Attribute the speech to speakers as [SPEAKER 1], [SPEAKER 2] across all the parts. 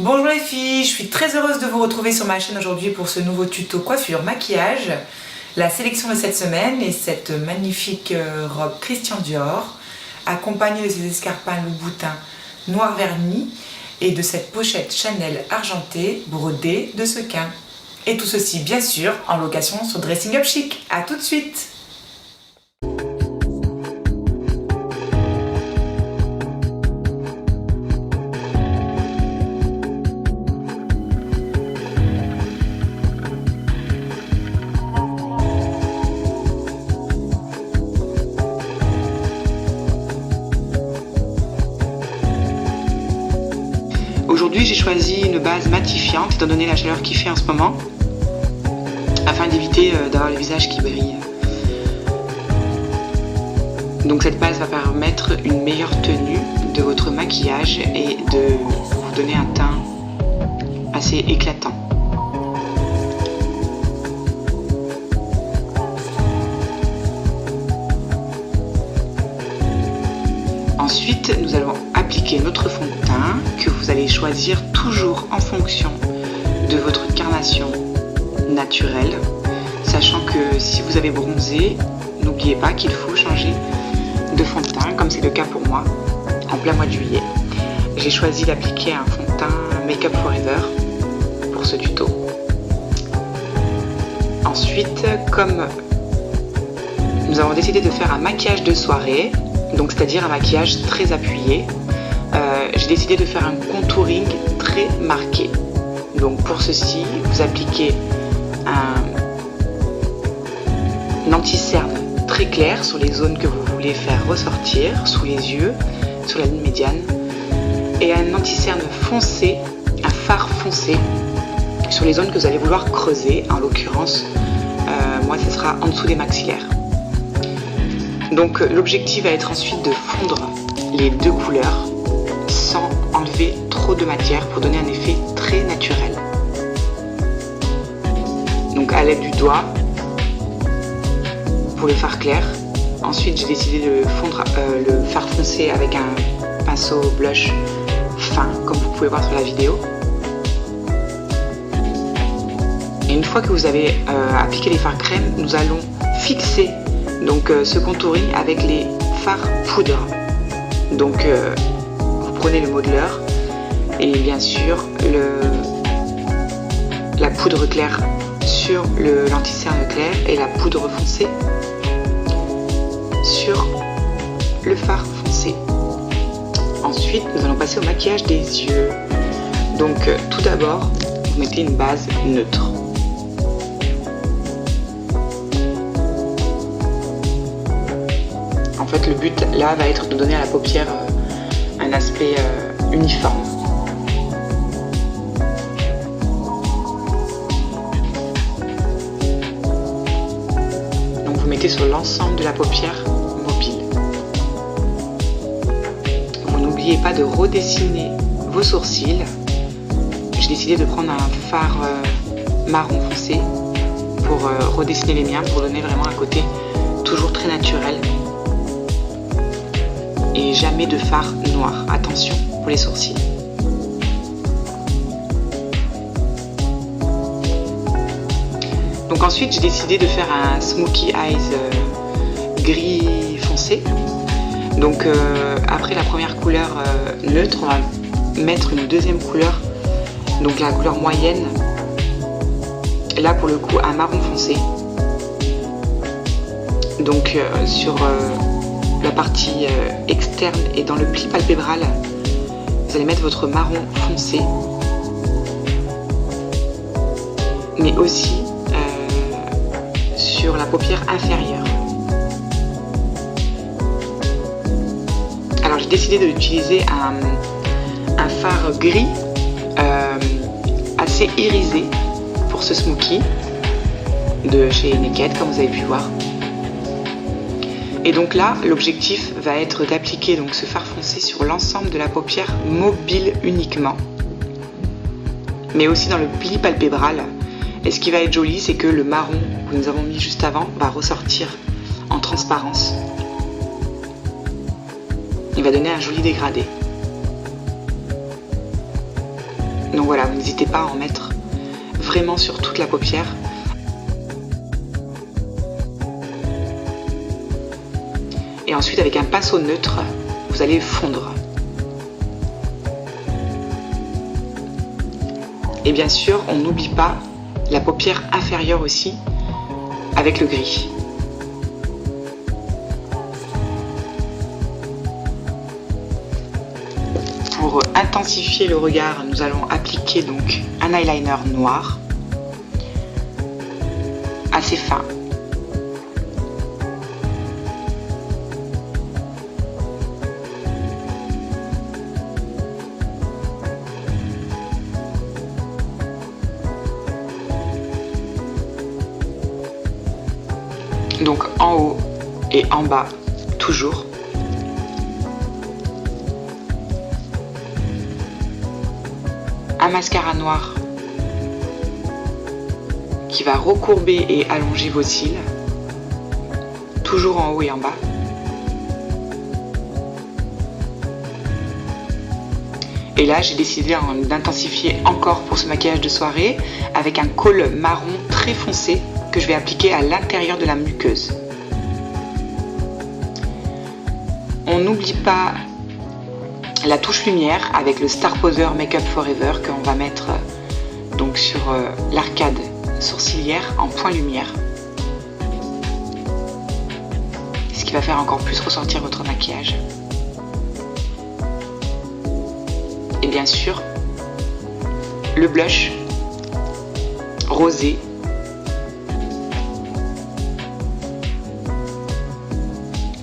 [SPEAKER 1] Bonjour les filles, je suis très heureuse de vous retrouver sur ma chaîne aujourd'hui pour ce nouveau tuto coiffure maquillage. La sélection de cette semaine est cette magnifique robe Christian Dior, accompagnée de ces escarpins Louboutin noir vernis et de cette pochette Chanel argentée brodée de sequins. Et tout ceci bien sûr en location sur Dressing Up Chic. A tout de suite. Aujourd'hui j'ai choisi une base matifiante étant donné la chaleur qu'il fait en ce moment afin d'éviter d'avoir le visage qui brille. Donc cette base va permettre une meilleure tenue de votre maquillage et de vous donner un teint assez éclatant. Ensuite, nous allons appliquer notre fond de teint que vous allez choisir toujours en fonction de votre carnation naturelle, sachant que si vous avez bronzé, n'oubliez pas qu'il faut changer de fond de teint, comme c'est le cas pour moi en plein mois de juillet. J'ai choisi d'appliquer un fond de teint Make Up Forever pour ce tuto. Ensuite, comme nous avons décidé de faire un maquillage de soirée, donc c'est-à-dire un maquillage très appuyé, j'ai décidé de faire un contouring très marqué. Donc pour ceci, vous appliquez un anti-cerne très clair sur les zones que vous voulez faire ressortir, sous les yeux, sur la ligne médiane, et un anti-cerne foncé, un fard foncé, sur les zones que vous allez vouloir creuser. En l'occurrence, moi ce sera en dessous des maxillaires. Donc l'objectif va être ensuite de fondre les deux couleurs sans enlever trop de matière pour donner un effet très naturel. Donc à l'aide du doigt pour le fard clair. Ensuite j'ai décidé de fondre le fard foncé avec un pinceau blush fin comme vous pouvez voir sur la vidéo. Et une fois que vous avez appliqué les fards crème, nous allons fixer donc ce contouring avec les fards poudre. Donc vous prenez le modeler et bien sûr la poudre claire sur l'anti-cerne clair et la poudre foncée sur le fard foncé. Ensuite nous allons passer au maquillage des yeux. Donc tout d'abord vous mettez une base neutre. En fait, le but là va être de donner à la paupière un aspect uniforme. Donc vous mettez sur l'ensemble de la paupière mobile. Vous n'oubliez pas de redessiner vos sourcils. J'ai décidé de prendre un fard marron foncé pour redessiner les miens, pour donner vraiment un côté toujours très naturel. Et jamais de fard noir, attention pour les sourcils. Donc ensuite j'ai décidé de faire un smoky eyes gris foncé. Donc après la première couleur neutre, on va mettre une deuxième couleur, donc la couleur moyenne, là pour le coup un marron foncé. Donc sur la partie externe et dans le pli palpébral, vous allez mettre votre marron foncé, mais aussi sur la paupière inférieure. Alors j'ai décidé d'utiliser un fard gris assez irisé pour ce smoky de chez Naked, comme vous avez pu voir. Et donc là, l'objectif va être d'appliquer donc ce fard foncé sur l'ensemble de la paupière mobile uniquement, mais aussi dans le pli palpébral. Et ce qui va être joli, c'est que le marron que nous avons mis juste avant va ressortir en transparence. Il va donner un joli dégradé. Donc Donc voilà, n'hésitez pas à en mettre vraiment sur toute la paupière. Et ensuite, avec un pinceau neutre, vous allez fondre. Et bien sûr, on n'oublie pas la paupière inférieure aussi, avec le gris. Pour intensifier le regard, nous allons appliquer donc un eyeliner noir, assez fin. Donc en haut et en bas, toujours. Un mascara noir qui va recourber et allonger vos cils, toujours en haut et en bas. Et là, j'ai décidé d'intensifier encore pour ce maquillage de soirée avec un col marron très foncé que je vais appliquer à l'intérieur de la muqueuse. On n'oublie pas la touche lumière avec le Star Poser Make Up Forever qu'on va mettre donc sur l'arcade sourcilière en point lumière. Ce qui va faire encore plus ressortir votre maquillage. Et bien sûr, le blush rosé.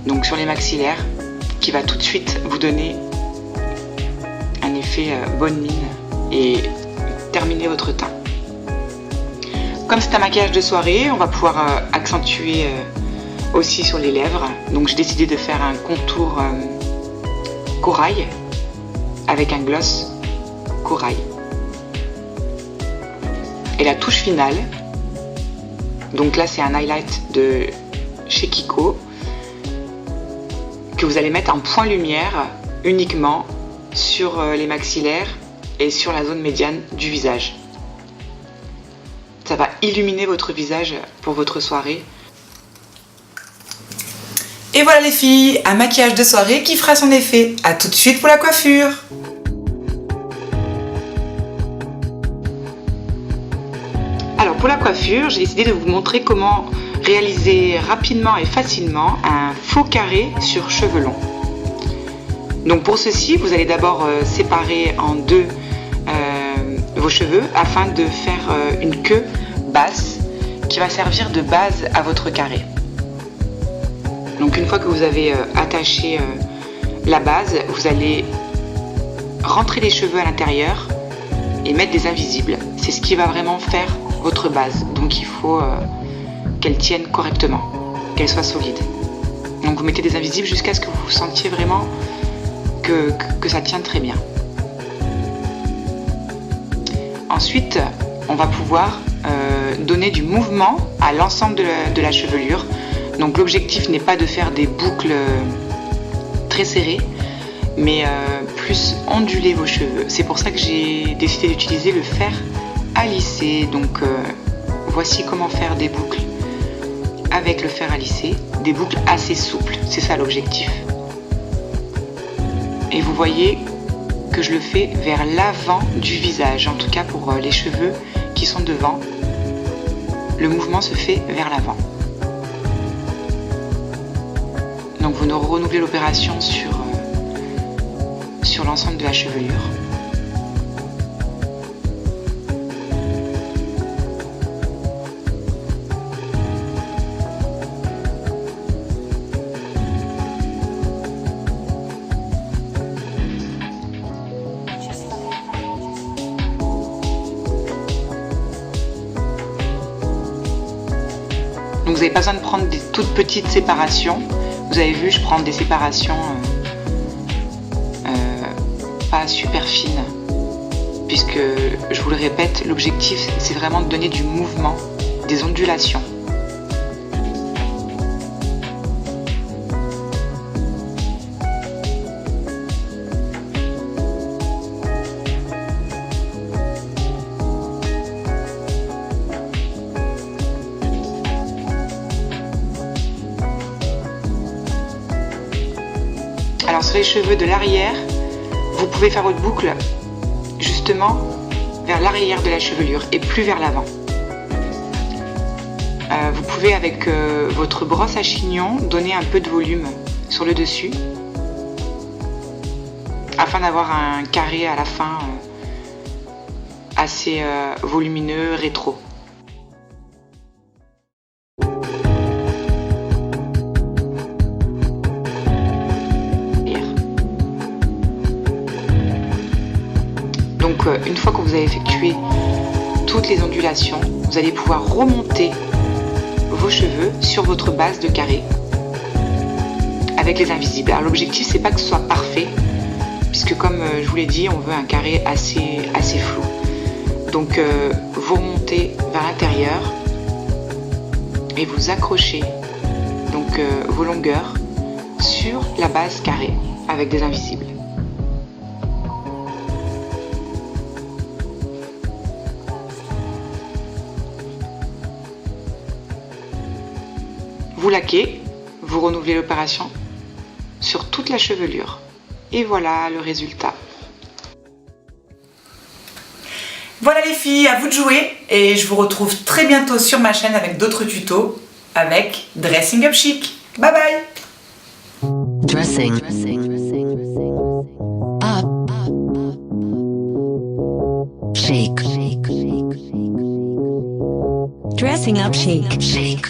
[SPEAKER 1] Donc sur les maxillaires, qui va tout de suite vous donner un effet bonne mine et terminer votre teint. Comme c'est un maquillage de soirée, on va pouvoir accentuer aussi sur les lèvres. Donc j'ai décidé de faire un contour corail avec un gloss corail. Et la touche finale, donc là c'est un highlight de chez Kiko, que vous allez mettre en point lumière uniquement sur les maxillaires et sur la zone médiane du visage. Ça va illuminer votre visage pour votre soirée. Et voilà les filles, un maquillage de soirée qui fera son effet. A tout de suite pour la coiffure. Alors pour la coiffure, j'ai décidé de vous montrer comment réaliser rapidement et facilement un faux carré sur cheveux longs. Donc pour ceci, vous allez d'abord séparer en deux vos cheveux afin de faire une queue basse qui va servir de base à votre carré. Donc une fois que vous avez attaché la base, vous allez rentrer les cheveux à l'intérieur et mettre des invisibles. C'est ce qui va vraiment faire votre base. Donc il faut qu'elle tienne correctement, qu'elle soit solide. Donc vous mettez des invisibles jusqu'à ce que vous sentiez vraiment que ça tient très bien. Ensuite, on va pouvoir donner du mouvement à l'ensemble de la chevelure. Donc l'objectif n'est pas de faire des boucles très serrées, mais plus onduler vos cheveux. C'est pour ça que j'ai décidé d'utiliser le fer à lisser. Donc voici comment faire des boucles avec le fer à lisser, des boucles assez souples, c'est ça l'objectif. Et vous voyez que je le fais vers l'avant du visage, en tout cas pour les cheveux qui sont devant, le mouvement se fait vers l'avant. Donc vous renouvelez l'opération sur l'ensemble de la chevelure. Donc vous n'avez pas besoin de prendre des toutes petites séparations. Vous avez vu, je prends des séparations pas super fines. Puisque, je vous le répète, l'objectif c'est vraiment de donner du mouvement, des ondulations. Alors sur les cheveux de l'arrière, vous pouvez faire votre boucle justement vers l'arrière de la chevelure et plus vers l'avant. Vous pouvez avec votre brosse à chignon donner un peu de volume sur le dessus afin d'avoir un carré à la fin assez volumineux, rétro. Donc une fois que vous avez effectué toutes les ondulations, vous allez pouvoir remonter vos cheveux sur votre base de carré avec les invisibles. Alors l'objectif c'est pas que ce soit parfait, puisque comme je vous l'ai dit, on veut un carré assez flou. Donc vous remontez vers l'intérieur et vous accrochez donc vos longueurs sur la base carrée avec des invisibles. Vous laquez, vous renouvelez l'opération sur toute la chevelure. Et voilà le résultat.
[SPEAKER 2] Voilà les filles, à vous de jouer. Et je vous retrouve très bientôt sur ma chaîne avec d'autres tutos avec Dressing Up Chic. Bye bye.
[SPEAKER 3] Dressing up chic. Dressing up chic.